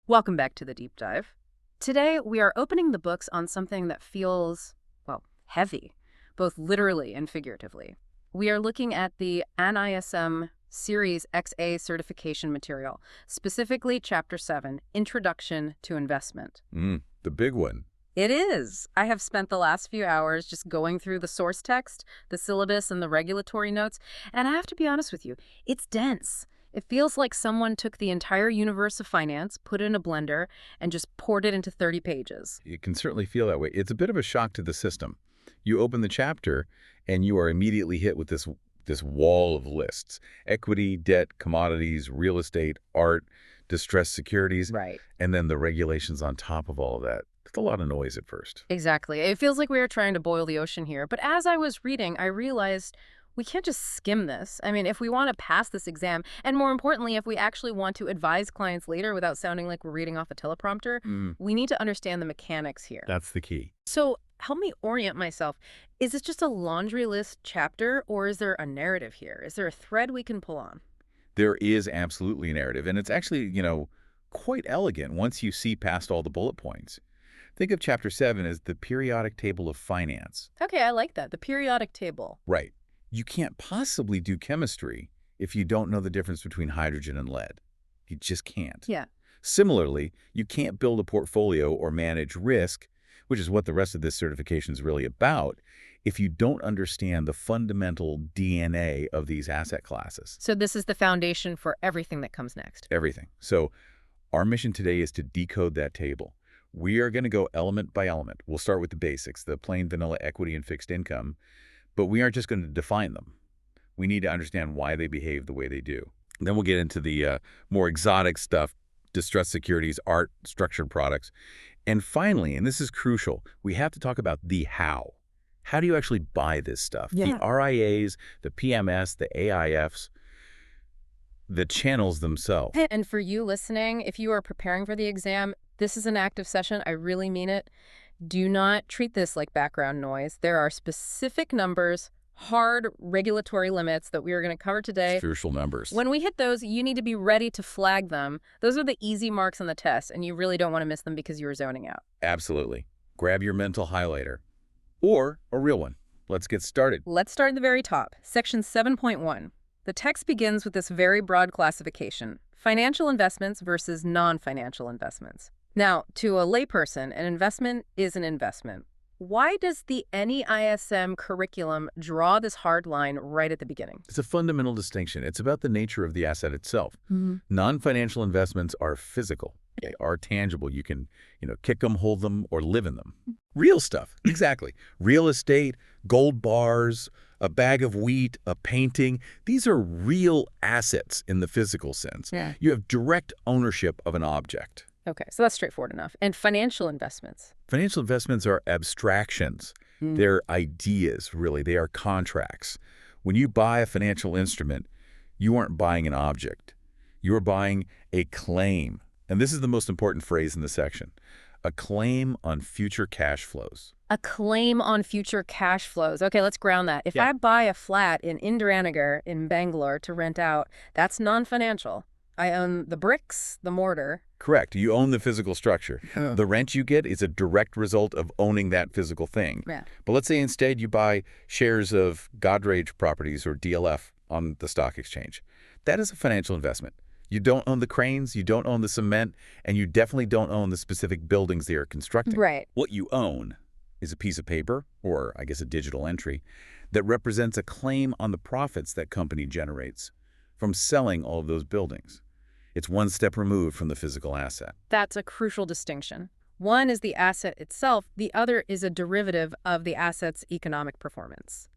Welcome back to the deep dive. Today, we are opening the books on something that feels, well, heavy, both literally and figuratively. We are looking at the NISM Series-X-A certification material, specifically Chapter 7, Introduction to Investment. The big one. It is. I have spent the last few hours just going through the source text, the syllabus, and the regulatory notes, and I have to be honest with you, it's dense. It feels like someone took the entire universe of finance, put it in a blender, and just poured it into 30 pages. It can certainly feel that way. It's a bit of a shock to the system. You open the chapter, and you are immediately hit with this wall of lists. Equity, debt, commodities, real estate, art, distressed securities, Right. and then the regulations on top of all of that. It's a lot of noise at first. Exactly. It feels like we are trying to boil the ocean here. But as I was reading, I realized we can't just skim this. I mean, if we want to pass this exam, and more importantly, if we actually want to advise clients later without sounding like we're reading off a teleprompter, we need to understand the mechanics here. That's the key. So help me orient myself. Is this just a laundry list chapter, or is there a narrative here? Is there a thread we can pull on? There is absolutely a narrative, and it's actually, quite elegant once you see past all the bullet points. Think of Chapter 7 as the periodic table of finance. Okay, I like that. The periodic table. Right. You can't possibly do chemistry if you don't know the difference between hydrogen and lead. You just can't. Yeah. Similarly, you can't build a portfolio or manage risk, which is what the rest of this certification is really about, if you don't understand the fundamental DNA of these asset classes. So this is the foundation for everything that comes next. Everything. So our mission today is to decode that table. We are going to go element by element. We'll start with the basics, the plain vanilla equity and fixed income, but we aren't just going to define them. We need to understand why they behave the way they do. Then we'll get into the more exotic stuff, distressed securities, art, structured products. And finally, and this is crucial, we have to talk about the how. How do you actually buy this stuff? Yeah. The RIAs, the PMS, the AIFs, the channels themselves. And for you listening, if you are preparing for the exam, this is an active session. I really mean it. Do not treat this like background noise. There are specific numbers, hard regulatory limits that we are going to cover today. Crucial numbers. When we hit those, you need to be ready to flag them. Those are the easy marks on the test, and you really don't want to miss them because you were zoning out. Absolutely. Grab your mental highlighter. Or a real one. Let's get started. Let's start at the very top. Section 7.1. The text begins with this very broad classification: financial investments versus non-financial investments. Now, to a layperson, an investment is an investment. Why does the NISM curriculum draw this hard line right at the beginning? It's a fundamental distinction. It's about the nature of the asset itself. Non-financial investments are physical. They are tangible. You can, kick them, hold them, or live in them. Real stuff. Exactly. Real estate, gold bars, a bag of wheat, a painting. These are real assets in the physical sense. Yeah. You have direct ownership of an object. Okay, so that's straightforward enough. And financial investments? Financial investments are abstractions. They're ideas, really. They are contracts. When you buy a financial instrument, you aren't buying an object. You are buying a claim. And this is the most important phrase in the section. A claim on future cash flows. A claim on future cash flows. Okay, let's ground that. If I buy a flat in Indiranagar in Bangalore to rent out, that's non-financial. I own the bricks, the mortar. Correct. You own the physical structure. The rent you get is a direct result of owning that physical thing. Yeah. But let's say instead you buy shares of Godrej Properties or DLF on the stock exchange. That is a financial investment. You don't own the cranes, you don't own the cement, and you definitely don't own the specific buildings they are constructing. Right. What you own is a piece of paper, or I guess a digital entry, that represents a claim on the profits that company generates from selling all of those buildings. It's one step removed from the physical asset. That's a crucial distinction. One is the asset itself. The other is a derivative of the asset's economic performance.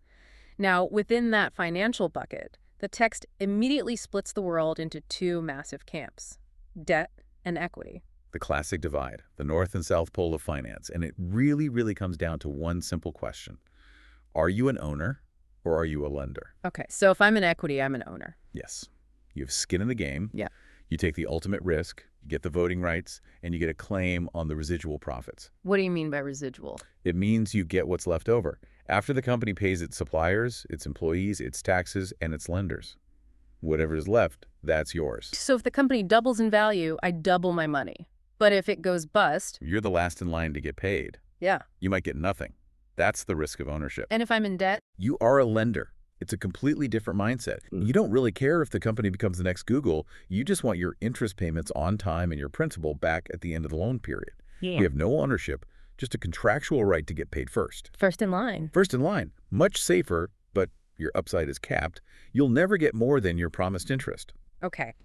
Now, within that financial bucket, the text immediately splits the world into two massive camps: debt and equity. The classic divide, the north and south pole of finance. And it really, really comes down to one simple question. Are you an owner or are you a lender? Okay, so if I'm in equity, I'm an owner. Yes. You have skin in the game. Yeah. You take the ultimate risk, you get the voting rights, and you get a claim on the residual profits. What do you mean by residual? It means you get what's left over after the company pays its suppliers, its employees, its taxes, and its lenders. Whatever is left, that's yours. So if the company doubles in value, I double my money. But if it goes bust, You're the last in line to get paid. yeah. You might get nothing. That's the risk of ownership. And if I'm in debt? You are a lender. It's a completely different mindset. You don't really care if the company becomes the next Google. You just want your interest payments on time and your principal back at the end of the loan period. Yeah. You have no ownership, just a contractual right to get paid first. First in line. First in line. Much safer, but your upside is capped. You'll never get more than your promised interest. Okay.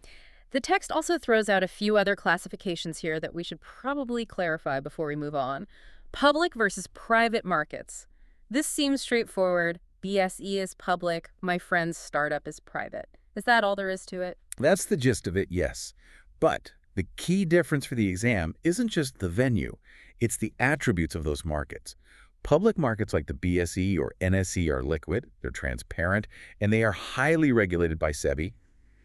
The text also throws out a few other classifications here that we should probably clarify before we move on. Public versus private markets. This seems straightforward. BSE is public. My friend's startup is private. Is that all there is to it? That's the gist of it, yes. But the key difference for the exam isn't just the venue. It's the attributes of those markets. Public markets like the BSE or NSE are liquid, they're transparent, and they are highly regulated by SEBI.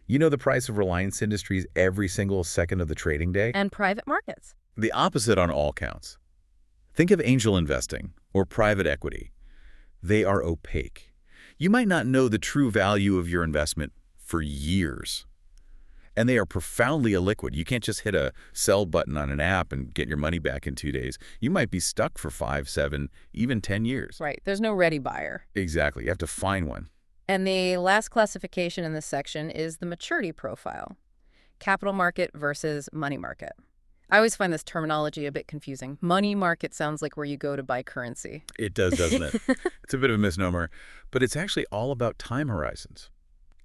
You know the price of Reliance Industries every single second of the trading day? And private markets. The opposite on all counts. Think of angel investing or private equity. They are opaque. You might not know the true value of your investment for years. And they are profoundly illiquid. You can't just hit a sell button on an app and get your money back in 2 days. You might be stuck for 5, 7, even 10 years. Right. There's no ready buyer. Exactly. You have to find one. And the last classification in this section is the maturity profile. Capital market versus money market. I always find this terminology a bit confusing. Money market sounds like where you go to buy currency. It does, doesn't it? It's a bit of a misnomer, but it's actually all about time horizons.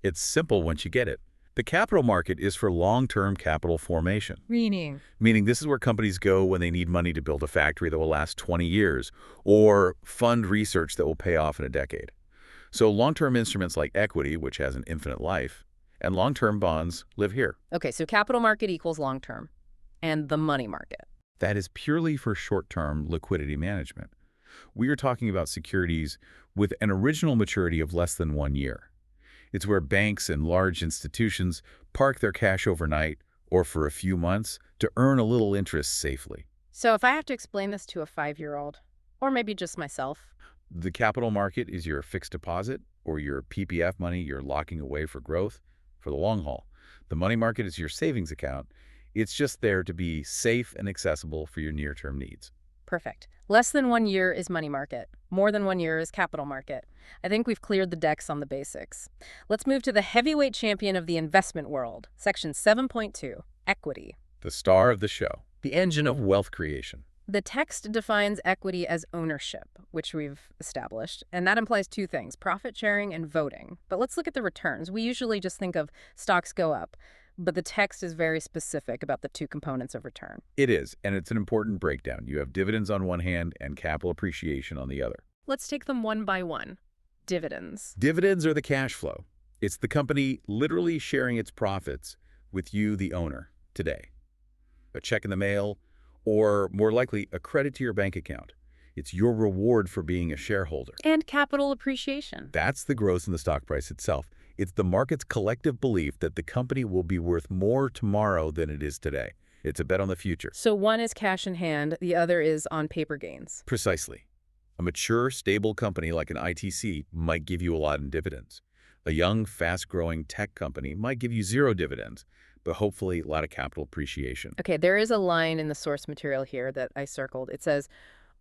It's simple once you get it. The capital market is for long-term capital formation. Meaning Meaning this is where companies go when they need money to build a factory that will last 20 years or fund research that will pay off in a decade. So long-term instruments like equity, which has an infinite life, and long-term bonds live here. Okay, so capital market equals long-term. And the money market. That is purely for short-term liquidity management. We are talking about securities with an original maturity of less than 1 year. It's where banks and large institutions park their cash overnight or for a few months to earn a little interest safely. So if I have to explain this to a 5-year-old, or maybe just myself. The capital market is your fixed deposit or your PPF money you're locking away for growth for the long haul. The money market is your savings account. It's just there to be safe and accessible for your near-term needs. Perfect. Less than 1 year is money market. More than 1 year is capital market. I think we've cleared the decks on the basics. Let's move to the heavyweight champion of the investment world, Section 7.2, equity. The star of the show, the engine of wealth creation. The text defines equity as ownership, which we've established, and that implies two things, profit sharing and voting. But let's look at the returns. We usually just think of stocks go up, but the text is very specific about the two components of return. It is, and it's an important breakdown. You have dividends on one hand and capital appreciation on the other. Let's take them one by one. Dividends. Dividends are the cash flow. It's the company literally sharing its profits with you, the owner, today. A check in the mail, or more likely, a credit to your bank account. It's your reward for being a shareholder. And capital appreciation. That's the growth in the stock price itself. It's the market's collective belief that the company will be worth more tomorrow than it is today. It's a bet on the future. So one is cash in hand, the other is on paper gains. Precisely. A mature, stable company like an ITC might give you a lot in dividends. A young, fast-growing tech company might give you 0 dividends, but hopefully a lot of capital appreciation. Okay, there is a line in the source material here that I circled. It says,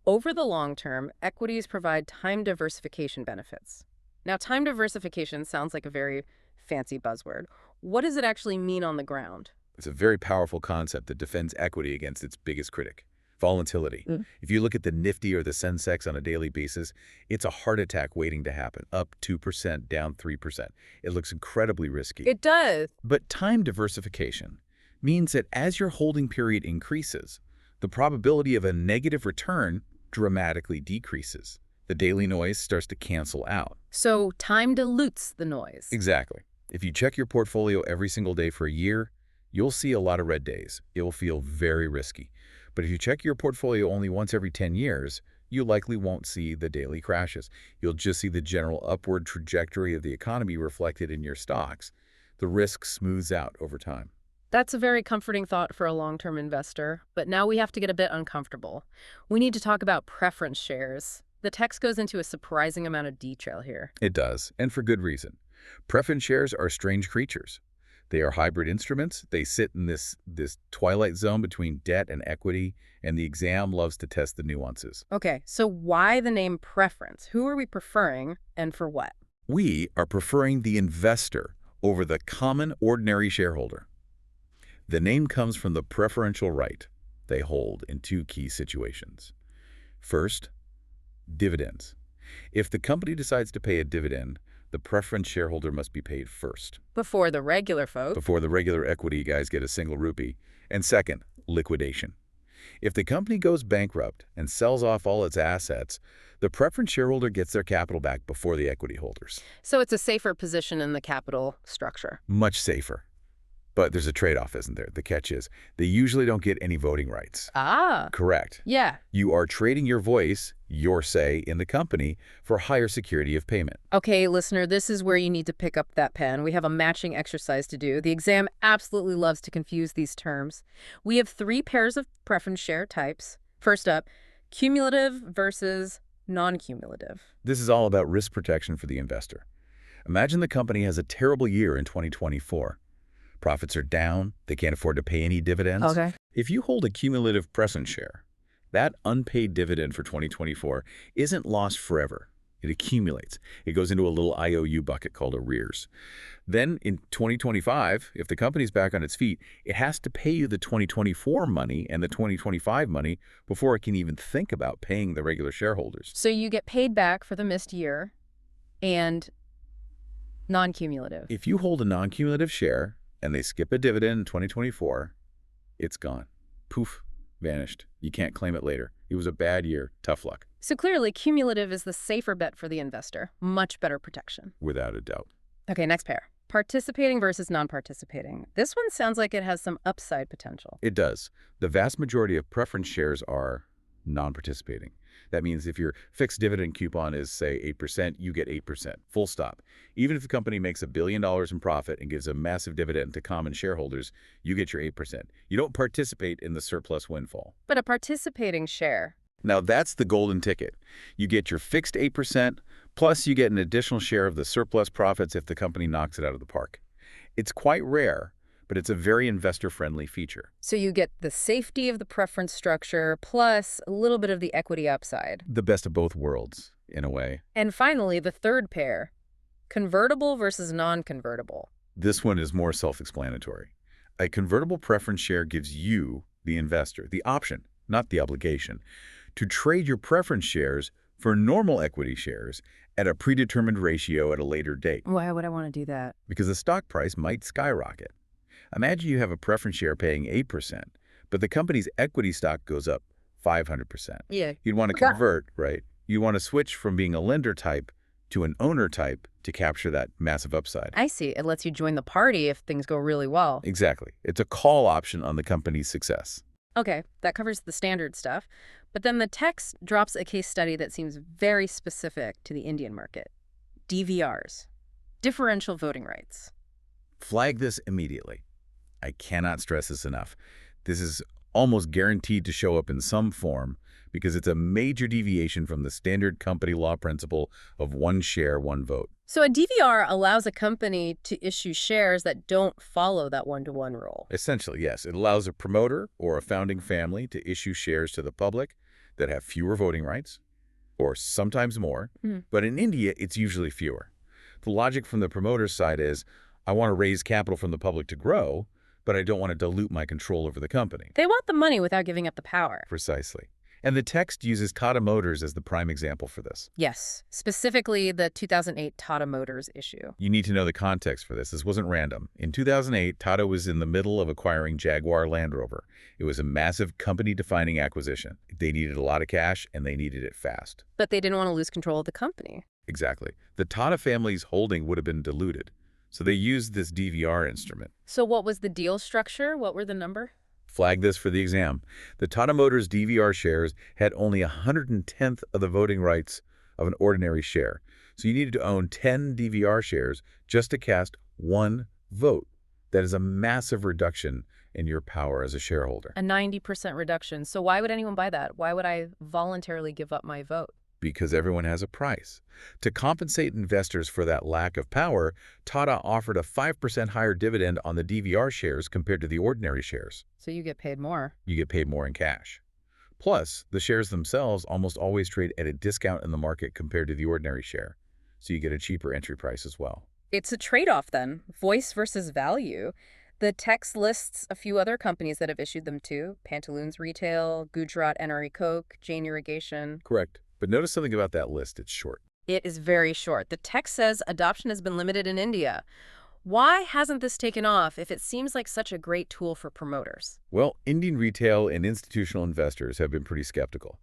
over the long term, equities provide time diversification benefits. Now, time diversification sounds like a very fancy buzzword. What does it actually mean on the ground? It's a very powerful concept that defends equity against its biggest critic, volatility. If you look at the Nifty or the Sensex on a daily basis, it's a heart attack waiting to happen, up 2%, down 3%. It looks incredibly risky. It does. But time diversification means that as your holding period increases, the probability of a negative return dramatically decreases. The daily noise starts to cancel out. So time dilutes the noise. Exactly. If you check your portfolio every single day for a year, you'll see a lot of red days. It will feel very risky. But if you check your portfolio only once every 10 years, you likely won't see the daily crashes. You'll just see the general upward trajectory of the economy reflected in your stocks. The risk smooths out over time. That's a very comforting thought for a long-term investor. But now we have to get a bit uncomfortable. We need to talk about preference shares. The text goes into a surprising amount of detail here. It does, and for good reason. Preference shares are strange creatures. They are hybrid instruments. They sit in this twilight zone between debt and equity, and the exam loves to test the nuances. Okay, so why the name preference? Who are we preferring and for what? We are preferring the investor over the common ordinary shareholder. The name comes from the preferential right they hold in two key situations. First, dividends. If the company decides to pay a dividend, the preference shareholder must be paid first. Before the regular folks. Before the regular equity guys get a single rupee. And second, liquidation. If the company goes bankrupt and sells off all its assets, the preference shareholder gets their capital back before the equity holders. So it's a safer position in the capital structure. Much safer. But there's a trade-off, isn't there? The catch is, they usually don't get any voting rights. Ah. Correct. Yeah. You are trading your voice, your say, in the company for higher security of payment. Okay, listener, this is where you need to pick up that pen. We have a matching exercise to do. The exam absolutely loves to confuse these terms. We have 3 pairs of preference share types. First up, cumulative versus non-cumulative. This is all about risk protection for the investor. Imagine the company has a terrible year in 2024. Profits are down. They can't afford to pay any dividends. Okay. If you hold a cumulative preference share, that unpaid dividend for 2024 isn't lost forever. It accumulates. It goes into a little IOU bucket called arrears. Then in 2025, if the company's back on its feet, it has to pay you the 2024 money and the 2025 money before it can even think about paying the regular shareholders. So you get paid back for the missed year and non-cumulative. If you hold a non-cumulative share, and they skip a dividend in 2024, it's gone. Poof, vanished. You can't claim it later. It was a bad year. Tough luck. So clearly, cumulative is the safer bet for the investor. Much better protection. Without a doubt. Okay, next pair. Participating versus non-participating. This one sounds like it has some upside potential. It does. The vast majority of preference shares are non-participating. That means if your fixed dividend coupon is, say, 8%, you get 8%. Full stop. Even if the company makes $1 billion in profit and gives a massive dividend to common shareholders, you get your 8%. You don't participate in the surplus windfall. But a participating share. Now that's the golden ticket. You get your fixed 8%, plus you get an additional share of the surplus profits if the company knocks it out of the park. It's quite rare, but it's a very investor-friendly feature. So you get the safety of the preference structure plus a little bit of the equity upside. The best of both worlds, in a way. And finally, the third pair, convertible versus non-convertible. This one is more self-explanatory. A convertible preference share gives you, the investor, the option, not the obligation, to trade your preference shares for normal equity shares at a predetermined ratio at a later date. Why would I want to do that? Because the stock price might skyrocket. Imagine you have a preference share paying 8%, but the company's equity stock goes up 500%. Yeah. You'd want to convert, right? You want to switch from being a lender type to an owner type to capture that massive upside. I see. It lets you join the party if things go really well. Exactly. It's a call option on the company's success. Okay, that covers the standard stuff. But then the text drops a case study that seems very specific to the Indian market. DVRs, differential voting rights. Flag this immediately. I cannot stress this enough. This is almost guaranteed to show up in some form because it's a major deviation from the standard company law principle of one share, one vote. So a DVR allows a company to issue shares that don't follow that one-to-one rule. Essentially, yes. It allows a promoter or a founding family to issue shares to the public that have fewer voting rights, or sometimes more. But in India, it's usually fewer. The logic from the promoter's side is, I want to raise capital from the public to grow, but I don't want to dilute my control over the company. They want the money without giving up the power. Precisely. And the text uses Tata Motors as the prime example for this. Yes, specifically the 2008 Tata Motors issue. You need to know the context for this. This wasn't random. In 2008, Tata was in the middle of acquiring Jaguar Land Rover. It was a massive company-defining acquisition. They needed a lot of cash, and they needed it fast. But they didn't want to lose control of the company. Exactly. The Tata family's holding would have been diluted. So they used this DVR instrument. So what was the deal structure? What were the number? Flag this for the exam. The Tata Motors DVR shares had only 1/110th of the voting rights of an ordinary share. So you needed to own 10 DVR shares just to cast one vote. That is a massive reduction in your power as a shareholder. A 90% reduction. So why would anyone buy that? Why would I voluntarily give up my vote? because everyone has a price. To compensate investors for that lack of power, Tata offered a 5% higher dividend on the DVR shares compared to the ordinary shares. So you get paid more. You get paid more in cash. Plus, the shares themselves almost always trade at a discount in the market compared to the ordinary share, so you get a cheaper entry price as well. It's a trade-off then, voice versus value. The text lists a few other companies that have issued them too: Pantaloons Retail, Gujarat NRE Coke, Jain Irrigation. Correct. But notice something about that list. It's short. It is very short. The text says adoption has been limited in India. Why hasn't this taken off if it seems like such a great tool for promoters? Well, Indian retail and institutional investors have been pretty skeptical.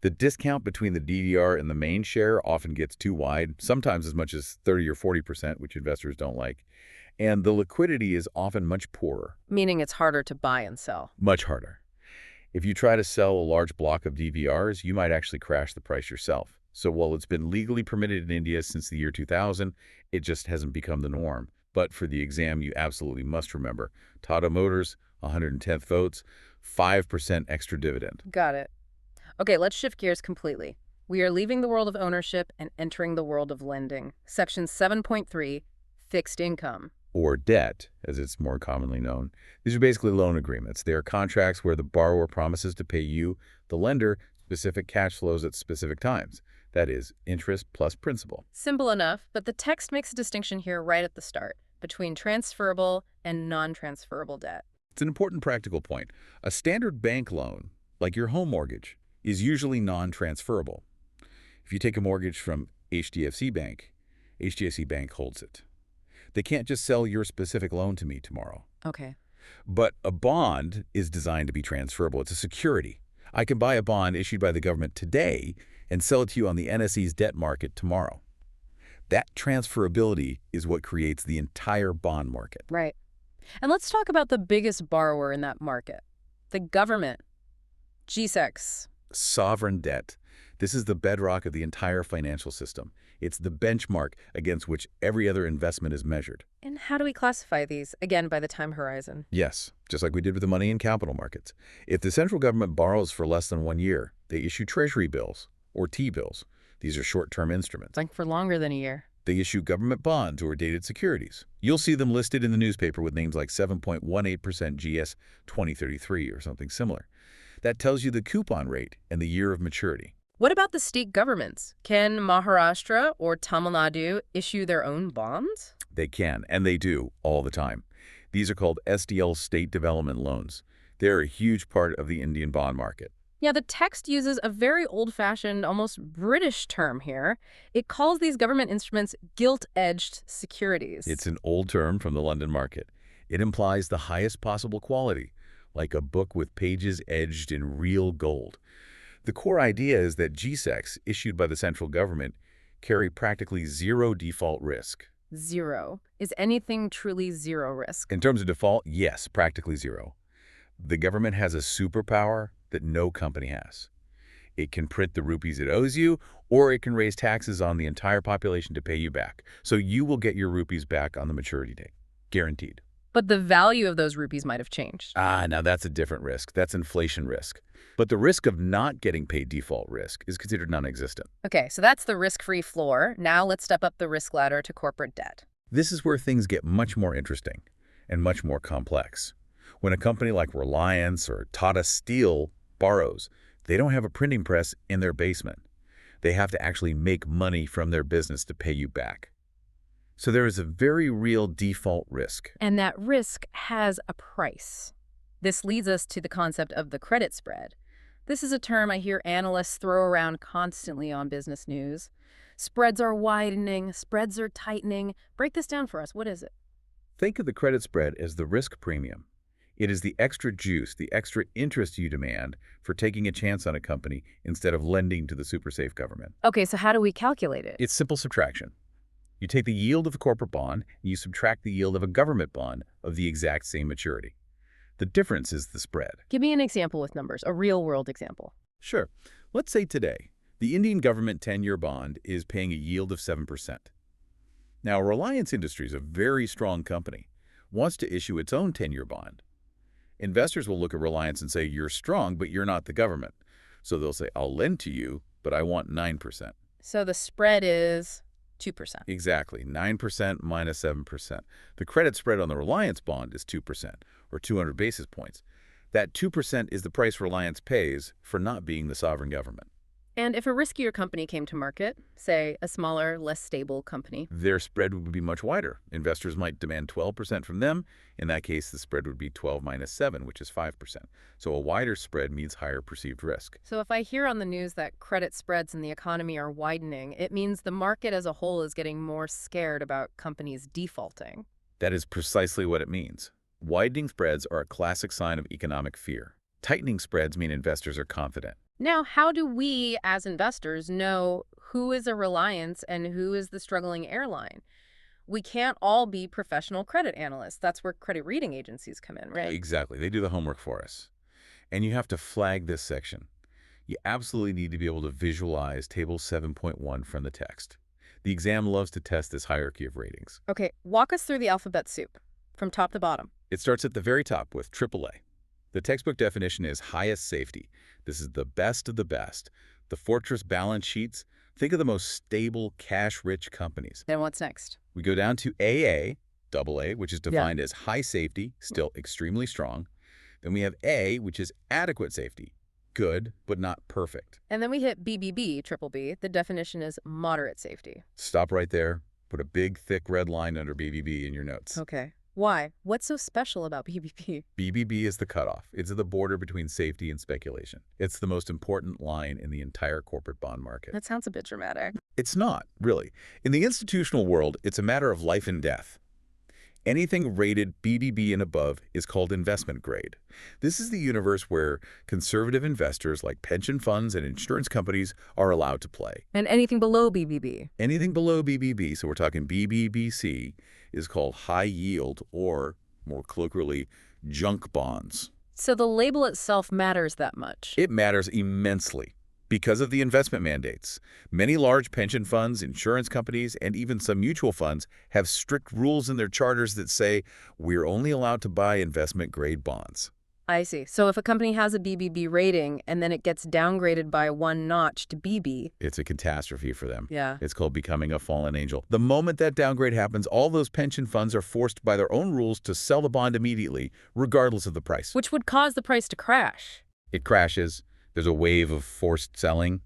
The discount between the DDR and the main share often gets too wide, sometimes as much as 30 or 40%, which investors don't like. And the liquidity is often much poorer. Meaning it's harder to buy and sell. Much harder. If you try to sell a large block of DVRs, you might actually crash the price yourself. So while it's been legally permitted in India since the year 2000, it just hasn't become the norm. But for the exam, you absolutely must remember: Tata Motors, 110th votes, 5% extra dividend. Got it. Okay, let's shift gears completely. We are leaving the world of ownership and entering the world of lending. Section 7.3, fixed income. Or debt, as it's more commonly known. These are basically loan agreements. They are contracts where the borrower promises to pay you, the lender, specific cash flows at specific times. That is, interest plus principal. Simple enough, but the text makes a distinction here right at the start between transferable and non-transferable debt. It's an important practical point. A standard bank loan, like your home mortgage, is usually non-transferable. If you take a mortgage from HDFC Bank holds it. They can't just sell your specific loan to me tomorrow. Okay. But a bond is designed to be transferable. It's a security. I can buy a bond issued by the government today and sell it to you on the NSE's debt market tomorrow. That transferability is what creates the entire bond market. Right. And let's talk about the biggest borrower in that market, the government. G-SECs. Sovereign debt. This is the bedrock of the entire financial system. It's the benchmark against which every other investment is measured. And how do we classify these, again, by the time horizon? Yes, just like we did with the money in capital markets. If the central government borrows for less than 1 year, they issue treasury bills, or T-bills. These are short-term instruments. Like for longer than a year. They issue government bonds or dated securities. You'll see them listed in the newspaper with names like 7.18% GS 2033 or something similar. That tells you the coupon rate and the year of maturity. What about the state governments? Can Maharashtra or Tamil Nadu issue their own bonds? They can, and they do, all the time. These are called SDL, state development loans. They're a huge part of the Indian bond market. Yeah, the text uses a very old-fashioned, almost British term here. It calls these government instruments gilt-edged securities. It's an old term from the London market. It implies the highest possible quality, like a book with pages edged in real gold. The core idea is that G-SECs issued by the central government carry practically zero default risk. Zero. Is anything truly zero risk? In terms of default, yes, practically zero. The government has a superpower that no company has. It can print the rupees it owes you, or it can raise taxes on the entire population to pay you back. So you will get your rupees back on the maturity date. Guaranteed. But the value of those rupees might have changed. Now that's a different risk. That's inflation risk. But the risk of not getting paid default risk is considered non-existent. Okay, so that's the risk-free floor. Now let's step up the risk ladder to corporate debt. This is where things get much more interesting and much more complex. When a company like Reliance or Tata Steel borrows, they don't have a printing press in their basement. They have to actually make money from their business to pay you back. So there is a very real default risk. And that risk has a price. This leads us to the concept of the credit spread. This is a term I hear analysts throw around constantly on business news. Spreads are widening, spreads are tightening. Break this down for us. What is it? Think of the credit spread as the risk premium. It is the extra juice, the extra interest you demand for taking a chance on a company instead of lending to the super safe government. Okay, so how do we calculate it? It's simple subtraction. You take the yield of a corporate bond and you subtract the yield of a government bond of the exact same maturity. The difference is the spread. Give me an example with numbers, a real-world example. Sure. Let's say today, the Indian government 10-year bond is paying a yield of 7%. Now, Reliance Industries, a very strong company, wants to issue its own 10-year bond. Investors will look at Reliance and say, you're strong, but you're not the government. So they'll say, I'll lend to you, but I want 9%. So the spread is 2%. Exactly, 9% minus 7%. The credit spread on the Reliance bond is 2%, or 200 basis points. That 2% is the price Reliance pays for not being the sovereign government. And if a riskier company came to market, say a smaller, less stable company, Their spread would be much wider. Investors might demand 12% from them. In that case, the spread would be 12 minus 7, which is 5%. So a wider spread means higher perceived risk. so if I hear on the news that credit spreads in the economy are widening, it means the market as a whole is getting more scared about companies defaulting. That is precisely what it means. Widening spreads are a classic sign of economic fear. Tightening spreads mean investors are confident. Now, how do we, as investors, know who is a Reliance and who is the struggling airline? We can't all be professional credit analysts. That's where credit rating agencies come in, right? Exactly. They do the homework for us. And you have to flag this section. You absolutely need to be able to visualize Table 7.1 from the text. The exam loves to test this hierarchy of ratings. Okay, walk us through the alphabet soup, from top to bottom. It starts at the very top with AAA. The textbook definition is highest safety. This is the best of the best. The fortress balance sheets. Think of the most stable, cash-rich companies. Then what's next? We go down to AA, AA, which is defined as high safety, still extremely strong. Then we have A, which is adequate safety, good, but not perfect. And then we hit BBB, triple B. The definition is moderate safety. Stop right there. Put a big, thick red line under BBB in your notes. Okay. Why? What's so special about BBB? BBB is the cutoff. It's the border between safety and speculation. It's the most important line in the entire corporate bond market. That sounds a bit dramatic. It's not, really. In the institutional world, it's a matter of life and death. Anything rated BBB and above is called investment grade. This is the universe where conservative investors like pension funds and insurance companies are allowed to play. And anything below BBB? Anything below BBB, so we're talking BBBC, is called high yield or, more colloquially, junk bonds. So the label itself matters that much? It matters immensely. Because of the investment mandates, many large pension funds, insurance companies, and even some mutual funds have strict rules in their charters that say we're only allowed to buy investment-grade bonds. I see. So if a company has a BBB rating and then it gets downgraded by one notch to BB... It's a catastrophe for them. Yeah. It's called becoming a fallen angel. The moment that downgrade happens, all those pension funds are forced by their own rules to sell the bond immediately, regardless of the price. Which would cause the price to crash. It crashes. There's a wave of forced selling.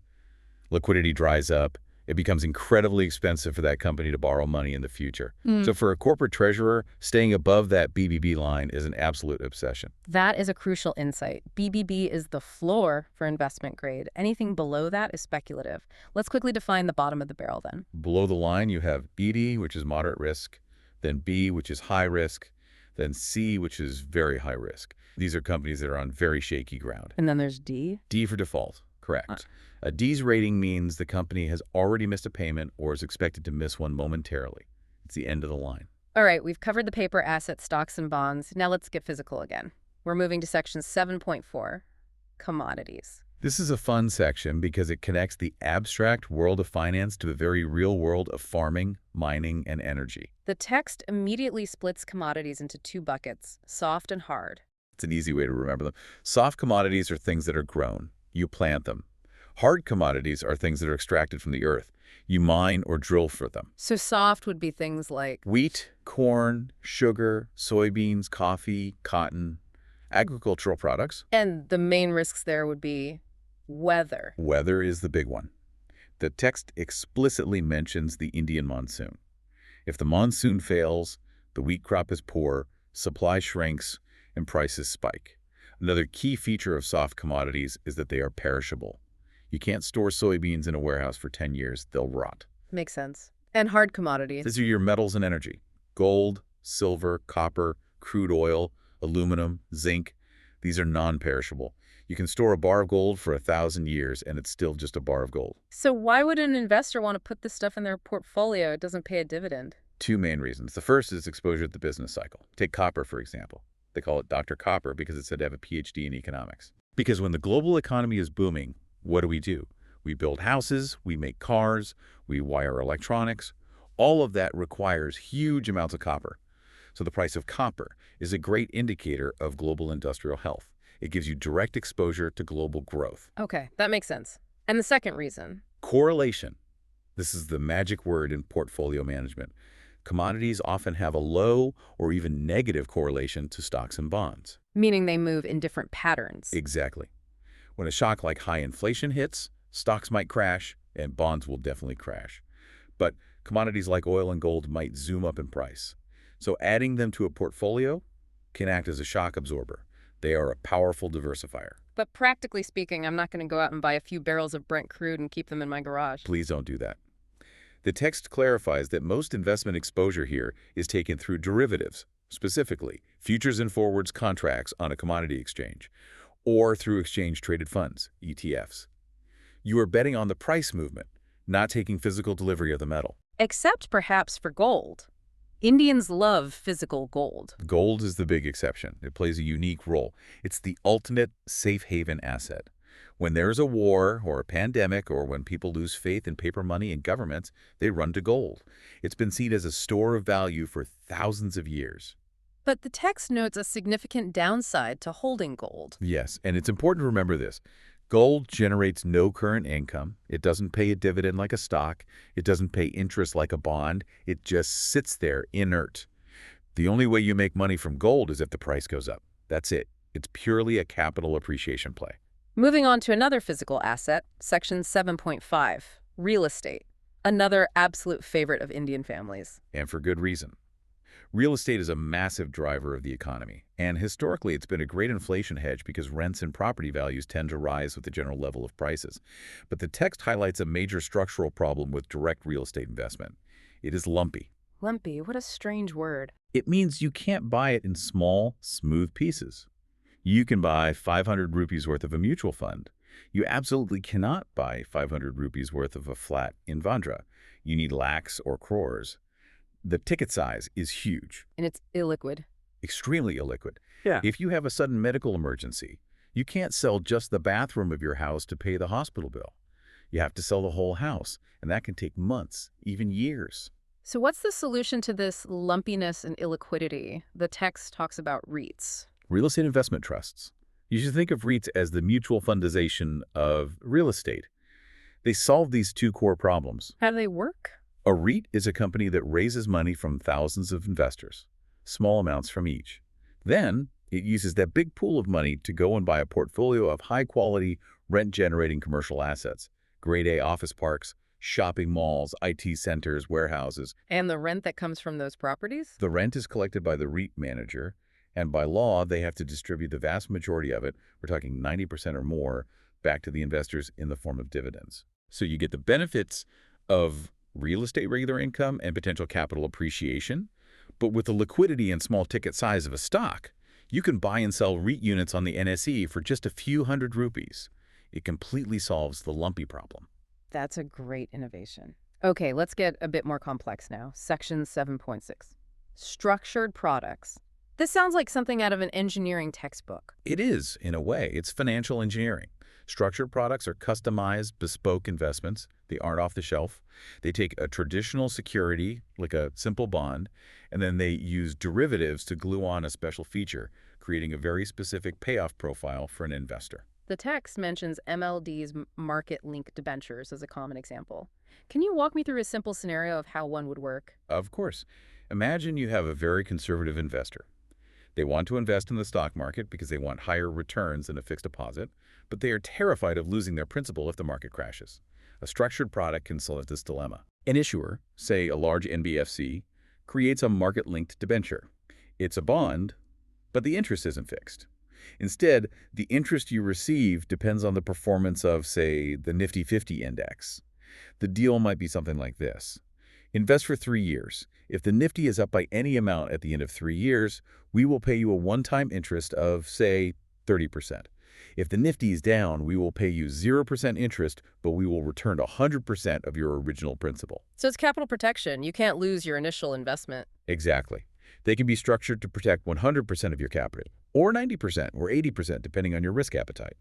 Liquidity dries up. It becomes incredibly expensive for that company to borrow money in the future. So for a corporate treasurer, staying above that BBB line is an absolute obsession. That is a crucial insight. BBB is the floor for investment grade. Anything below that is speculative. Let's quickly define the bottom of the barrel then. Below the line, you have ED, which is moderate risk, then B, which is high risk, then C, which is very high risk. These are companies that are on very shaky ground. And then there's D? D for default, correct. A D's rating means the company has already missed a payment or is expected to miss one momentarily. It's the end of the line. All right, we've covered the paper assets, stocks, and bonds. Now let's get physical again. We're moving to section 7.4, commodities. This is a fun section because it connects the abstract world of finance to the very real world of farming, mining, and energy. The text immediately splits commodities into two buckets, soft and hard. It's an easy way to remember them. Soft commodities are things that are grown. You plant them. Hard commodities are things that are extracted from the earth. You mine or drill for them. So soft would be things like Wheat, corn, sugar, soybeans, coffee, cotton, agricultural products. And the main risks there would be weather. Weather is the big one. The text explicitly mentions the Indian monsoon. If the monsoon fails, the wheat crop is poor, supply shrinks, and prices spike. Another key feature of soft commodities is that they are perishable. You can't store soybeans in a warehouse for 10 years. They'll rot. Makes sense. And hard commodities. These are your metals and energy. Gold, silver, copper, crude oil, aluminum, zinc. These are non-perishable. You can store a bar of gold for 1,000 years and it's still just a bar of gold. So why would an investor want to put this stuff in their portfolio? It doesn't pay a dividend. Two main reasons. The first is exposure to the business cycle. Take copper, for example. They call it Dr. Copper because it's said to have a PhD in economics. Because when the global economy is booming, what do? We build houses, we make cars, we wire electronics. All of that requires huge amounts of copper. So the price of copper is a great indicator of global industrial health. It gives you direct exposure to global growth. Okay, that makes sense. And the second reason? Correlation. This is the magic word in portfolio management. Commodities often have a low or even negative correlation to stocks and bonds. Meaning they move in different patterns. Exactly. When a shock like high inflation hits, stocks might crash and bonds will definitely crash. But commodities like oil and gold might zoom up in price. So adding them to a portfolio can act as a shock absorber. They are a powerful diversifier. But practically speaking, I'm not going to go out and buy a few barrels of Brent crude and keep them in my garage. Please don't do that. The text clarifies that most investment exposure here is taken through derivatives, specifically futures and forwards contracts on a commodity exchange, or through exchange-traded funds, ETFs. You are betting on the price movement, not taking physical delivery of the metal. Except perhaps for gold. Indians love physical gold. Gold is the big exception. It plays a unique role. It's the ultimate safe haven asset. When there's a war or a pandemic or when people lose faith in paper money and governments, they run to gold. It's been seen as a store of value for thousands of years. But the text notes a significant downside to holding gold. Yes, and it's important to remember this. Gold generates no current income. It doesn't pay a dividend like a stock. It doesn't pay interest like a bond. It just sits there inert. The only way you make money from gold is if the price goes up. That's it. It's purely a capital appreciation play. Moving on to another physical asset, Section 7.5, real estate. Another absolute favorite of Indian families. And for good reason. Real estate is a massive driver of the economy, and historically it's been a great inflation hedge because rents and property values tend to rise with the general level of prices. But the text highlights a major structural problem with direct real estate investment. It is lumpy. Lumpy, what a strange word. It means you can't buy it in small, smooth pieces. You can buy 500 rupees worth of a mutual fund. You absolutely cannot buy 500 rupees worth of a flat in Vandra. You need lakhs or crores. The ticket size is huge. And it's illiquid. Extremely illiquid. Yeah. If you have a sudden medical emergency, you can't sell just the bathroom of your house to pay the hospital bill. You have to sell the whole house, and that can take months, even years. So what's the solution to this lumpiness and illiquidity? The text talks about REITs. Real estate investment trusts. You should think of REITs as the mutual fundization of real estate. They solve these two core problems. How do they work? A REIT is a company that raises money from thousands of investors, small amounts from each. Then, it uses that big pool of money to go and buy a portfolio of high-quality, rent-generating commercial assets, grade A office parks, shopping malls, IT centers, warehouses. And the rent that comes from those properties? The rent is collected by the REIT manager, and by law, they have to distribute the vast majority of it, we're talking 90% or more, back to the investors in the form of dividends. So you get the benefits of real estate regular income and potential capital appreciation, but with the liquidity and small ticket size of a stock, you can buy and sell REIT units on the NSE for just a few hundred rupees. It completely solves the lumpy problem. That's a great innovation. Okay, let's get a bit more complex now. Section 7.6. Structured products. This sounds like something out of an engineering textbook. It is, in a way. It's financial engineering. Structured products are customized, bespoke investments. They aren't off the shelf. They take a traditional security, like a simple bond, and then they use derivatives to glue on a special feature, creating a very specific payoff profile for an investor. The text mentions MLD's market-linked debentures as a common example. Can you walk me through a simple scenario of how one would work? Of course. Imagine you have a very conservative investor. They want to invest in the stock market because they want higher returns than a fixed deposit, but they are terrified of losing their principal if the market crashes. A structured product can solve this dilemma. An issuer, say a large NBFC, creates a market-linked debenture. It's a bond, but the interest isn't fixed. Instead, the interest you receive depends on the performance of, say, the Nifty 50 index. The deal might be something like this. Invest for 3 years. If the Nifty is up by any amount at the end of 3 years, we will pay you a one-time interest of, say, 30%. If the Nifty is down, we will pay you 0% interest, but we will return 100% of your original principal. So it's capital protection. You can't lose your initial investment. Exactly. They can be structured to protect 100% of your capital, or 90% or 80% depending on your risk appetite.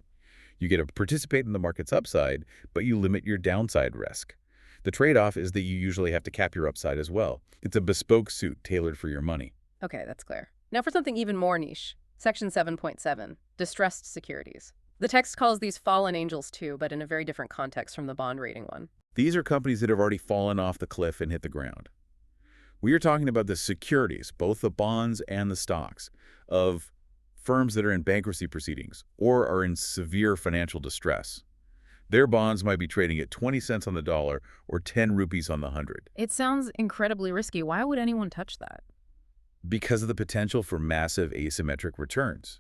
You get to participate in the market's upside, but you limit your downside risk. The trade-off is that you usually have to cap your upside as well. It's a bespoke suit tailored for your money. Okay, that's clear. Now for something even more niche. Section 7.7, distressed securities. The text calls these fallen angels too, but in a very different context from the bond rating one. These are companies that have already fallen off the cliff and hit the ground. We are talking about the securities, both the bonds and the stocks, of firms that are in bankruptcy proceedings or are in severe financial distress. Their bonds might be trading at 20 cents on the dollar or 10 rupees on the 100. It sounds incredibly risky. Why would anyone touch that? Because of the potential for massive asymmetric returns.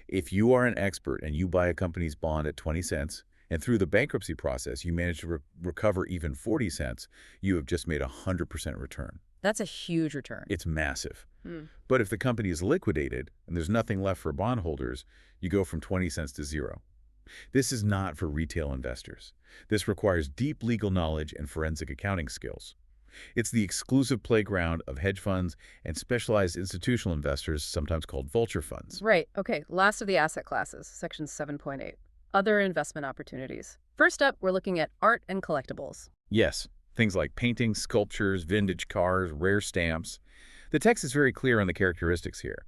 If you are an expert and you buy a company's bond at 20 cents, and through the bankruptcy process you manage to recover even 40 cents, you have just made a 100% return. That's a huge return. It's massive. But if the company is liquidated and there's nothing left for bondholders, you go from 20 cents to zero. This is not for retail investors. This requires deep legal knowledge and forensic accounting skills. It's the exclusive playground of hedge funds and specialized institutional investors, sometimes called vulture funds. Right. Okay. Last of the asset classes, section 7.8. Other investment opportunities. First up, we're looking at art and collectibles. Yes, things like paintings, sculptures, vintage cars, rare stamps. The text is very clear on the characteristics here.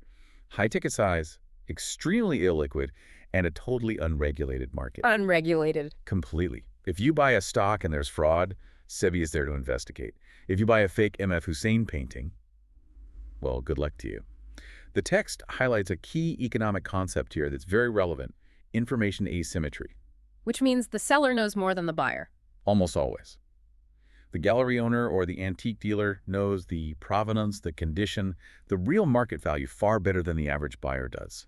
High ticket size, extremely illiquid, and a totally unregulated market. Unregulated. Completely. If you buy a stock and there's fraud, SEBI is there to investigate. If you buy a fake M.F. Hussein painting, well, good luck to you. The text highlights a key economic concept here that's very relevant: information asymmetry. Which means the seller knows more than the buyer. Almost always. The gallery owner or the antique dealer knows the provenance, the condition, the real market value far better than the average buyer does.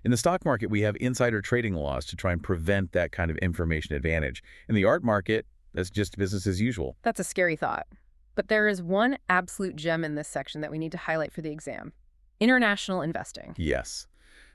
In the stock market, we have insider trading laws to try and prevent that kind of information advantage. In the art market, that's just business as usual. That's a scary thought. But there is one absolute gem in this section that we need to highlight for the exam: international investing. Yes.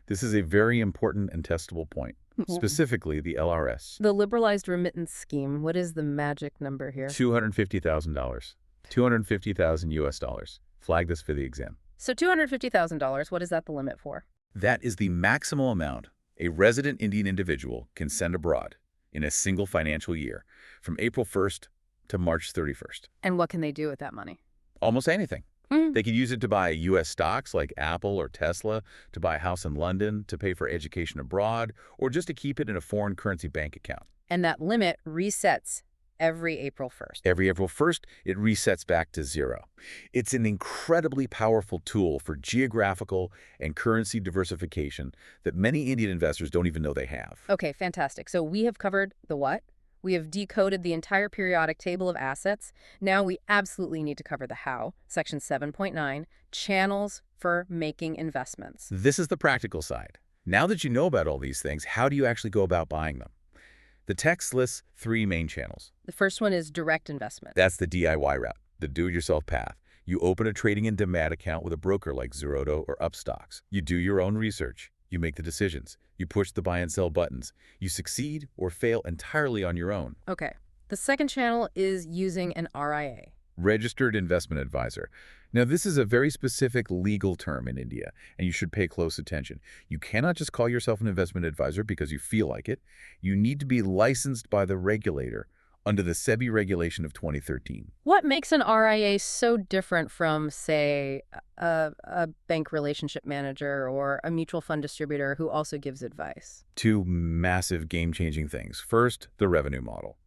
This is a very important and testable point, specifically the LRS. The liberalized remittance scheme. What is the magic number here? $250,000. 250,000 US dollars. Flag this for the exam. So $250,000, what is that the limit for? That is the maximum amount a resident Indian individual can send abroad in a single financial year, from April 1st to March 31st. And what can they do with that money? Almost anything. They could use it to buy U.S. stocks like Apple or Tesla, to buy a house in London, to pay for education abroad, or just to keep it in a foreign currency bank account. And that limit resets every April 1st. Every April 1st, it resets back to zero. It's an incredibly powerful tool for geographical and currency diversification that many Indian investors don't even know they have. Okay, fantastic. So we have covered the what? We have decoded the entire periodic table of assets. Now we absolutely need to cover the how, section 7.9, channels for making investments. This is the practical side. Now that you know about all these things, how do you actually go about buying them? The text lists three main channels. The first one is direct investment. That's the DIY route, the do-it-yourself path. You open a trading and demat account with a broker like Zerodo or Upstocks. You do your own research. You make the decisions. You push the buy and sell buttons. You succeed or fail entirely on your own. Okay. The second channel is using an RIA. Registered Investment Advisor. Now, this is a very specific legal term in India, and you should pay close attention. You cannot just call yourself an investment advisor because you feel like it. You need to be licensed by the regulator under the SEBI regulation of 2013. What makes an RIA so different from, say, a bank relationship manager or a mutual fund distributor who also gives advice? Two massive game-changing things. First, the revenue model.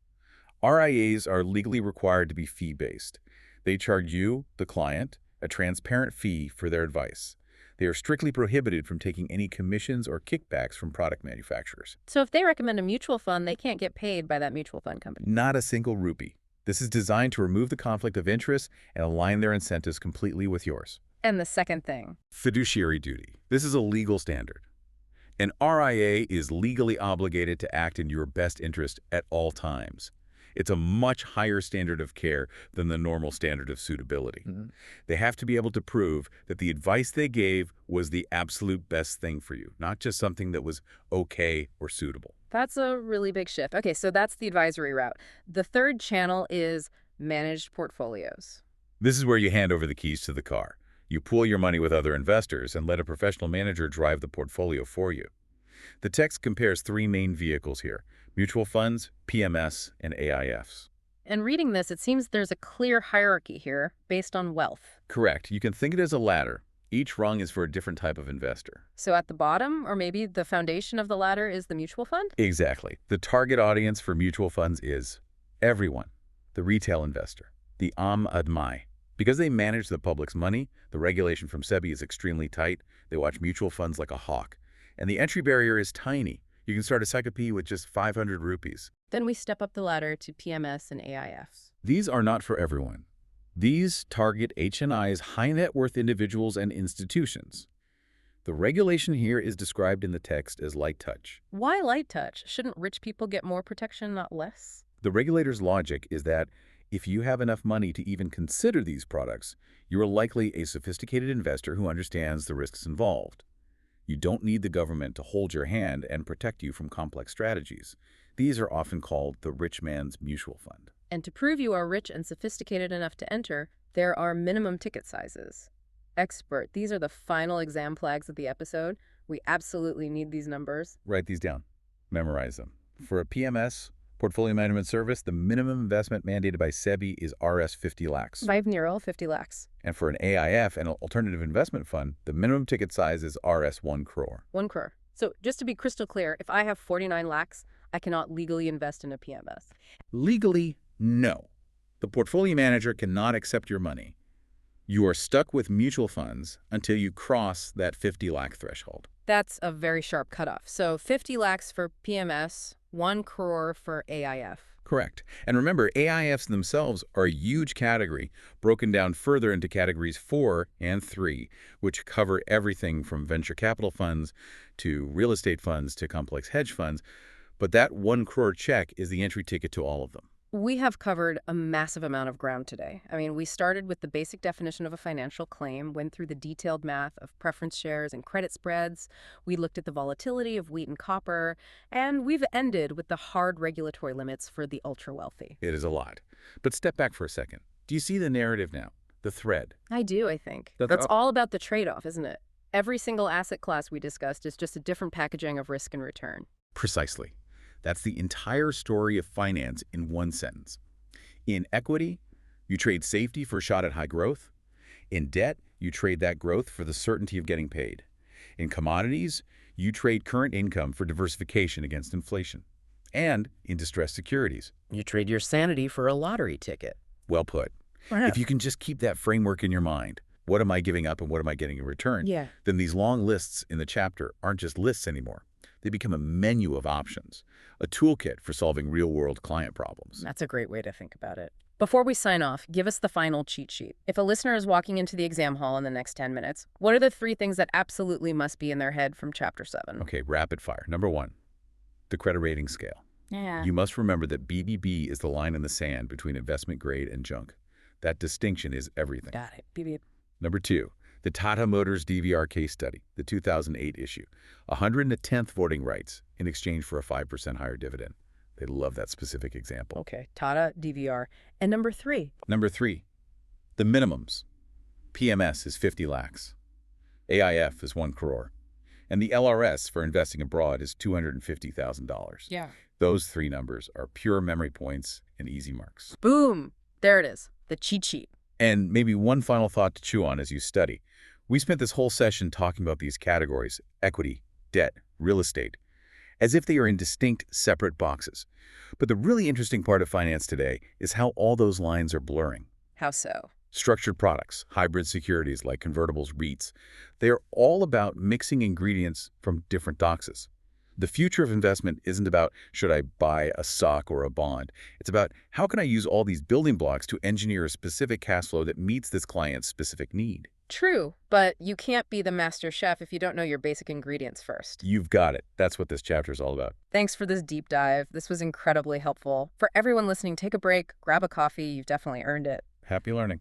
RIAs are legally required to be fee-based. They charge you, the client, a transparent fee for their advice. They are strictly prohibited from taking any commissions or kickbacks from product manufacturers. So if they recommend a mutual fund, they can't get paid by that mutual fund company? Not a single rupee. This is designed to remove the conflict of interest and align their incentives completely with yours. And the second thing? Fiduciary duty. This is a legal standard. An RIA is legally obligated to act in your best interest at all times. It's a much higher standard of care than the normal standard of suitability. They have to be able to prove that the advice they gave was the absolute best thing for you, not just something that was okay or suitable. That's a really big shift. Okay, so that's the advisory route. The third channel is managed portfolios. This is where you hand over the keys to the car. You pool your money with other investors and let a professional manager drive the portfolio for you. The text compares three main vehicles here: mutual funds, PMS, and AIFs. And reading this, it seems there's a clear hierarchy here based on wealth. Correct. You can think of it as a ladder. Each rung is for a different type of investor. So at the bottom, or maybe the foundation of the ladder, is the mutual fund? Exactly. The target audience for mutual funds is everyone. The retail investor, the Aam Admi. Because they manage the public's money, the regulation from SEBI is extremely tight. They watch mutual funds like a hawk. And the entry barrier is tiny. You can start a Second P with just 500 rupees. Then we step up the ladder to PMS and AIFs. These are not for everyone. These target HNI's high net worth individuals and institutions. The regulation here is described in the text as light touch. Why light touch? Shouldn't rich people get more protection, not less? The regulator's logic is that if you have enough money to even consider these products, you are likely a sophisticated investor who understands the risks involved. You don't need the government to hold your hand and protect you from complex strategies. These are often called the rich man's mutual fund. And to prove you are rich and sophisticated enough to enter, there are minimum ticket sizes. Expert, these are the final exam flags of the episode. We absolutely need these numbers. Write these down. Memorize them. For a PMS, Portfolio Management Service, the minimum investment mandated by SEBI is Rs 50 lakhs. 50 lakhs. And for an AIF, an alternative investment fund, the minimum ticket size is Rs 1 crore. 1 crore. So just to be crystal clear, if I have 49 lakhs, I cannot legally invest in a PMS. Legally, no. The portfolio manager cannot accept your money. You are stuck with mutual funds until you cross that 50 lakh threshold. That's a very sharp cutoff. So 50 lakhs for PMS, 1 crore for AIF. Correct. And remember, AIFs themselves are a huge category, broken down further into categories 4 and 3, which cover everything from venture capital funds to real estate funds to complex hedge funds. But that 1 crore check is the entry ticket to all of them. We have covered a massive amount of ground today. I mean, we started with the basic definition of a financial claim, went through the detailed math of preference shares and credit spreads. We looked at the volatility of wheat and copper, and we've ended with the hard regulatory limits for the ultra-wealthy. It is a lot. But step back for a second. Do you see the narrative now? The thread? I do, I think. That's all about the trade-off, isn't it? Every single asset class we discussed is just a different packaging of risk and return. Precisely. That's the entire story of finance in one sentence. In equity, you trade safety for a shot at high growth. In debt, you trade that growth for the certainty of getting paid. In commodities, you trade current income for diversification against inflation. And in distressed securities, you trade your sanity for a lottery ticket. Well put. If you can just keep that framework in your mind, what am I giving up and what am I getting in return? Then these long lists in the chapter aren't just lists anymore. They become a menu of options, a toolkit for solving real-world client problems. That's a great way to think about it. Before we sign off, give us the final cheat sheet. If a listener is walking into the exam hall in the next 10 minutes, what are the 3 things that absolutely must be in their head from Chapter 7? Okay, rapid fire. Number 1, the credit rating scale. You must remember that BBB is the line in the sand between investment grade and junk. That distinction is everything. Got it. BB. Number 2, the Tata Motors DVR case study, the 2008 issue. 110th voting rights in exchange for a 5% higher dividend. They love that specific example. Okay, Tata, DVR. And number 3? Number 3, the minimums. PMS is 50 lakhs. AIF is 1 crore. And the LRS for investing abroad is $250,000. Those 3 numbers are pure memory points and easy marks. Boom! There it is, the cheat sheet. And maybe one final thought to chew on as you study. We spent this whole session talking about these categories, equity, debt, real estate, as if they are in distinct, separate boxes. But the really interesting part of finance today is how all those lines are blurring. How so? Structured products, hybrid securities like convertibles, REITs, they are all about mixing ingredients from different boxes. The future of investment isn't about should I buy a stock or a bond. It's about how can I use all these building blocks to engineer a specific cash flow that meets this client's specific need. True, but you can't be the master chef if you don't know your basic ingredients first. You've got it. That's what this chapter is all about. Thanks for this deep dive. This was incredibly helpful. For everyone listening, take a break, grab a coffee. You've definitely earned it. Happy learning.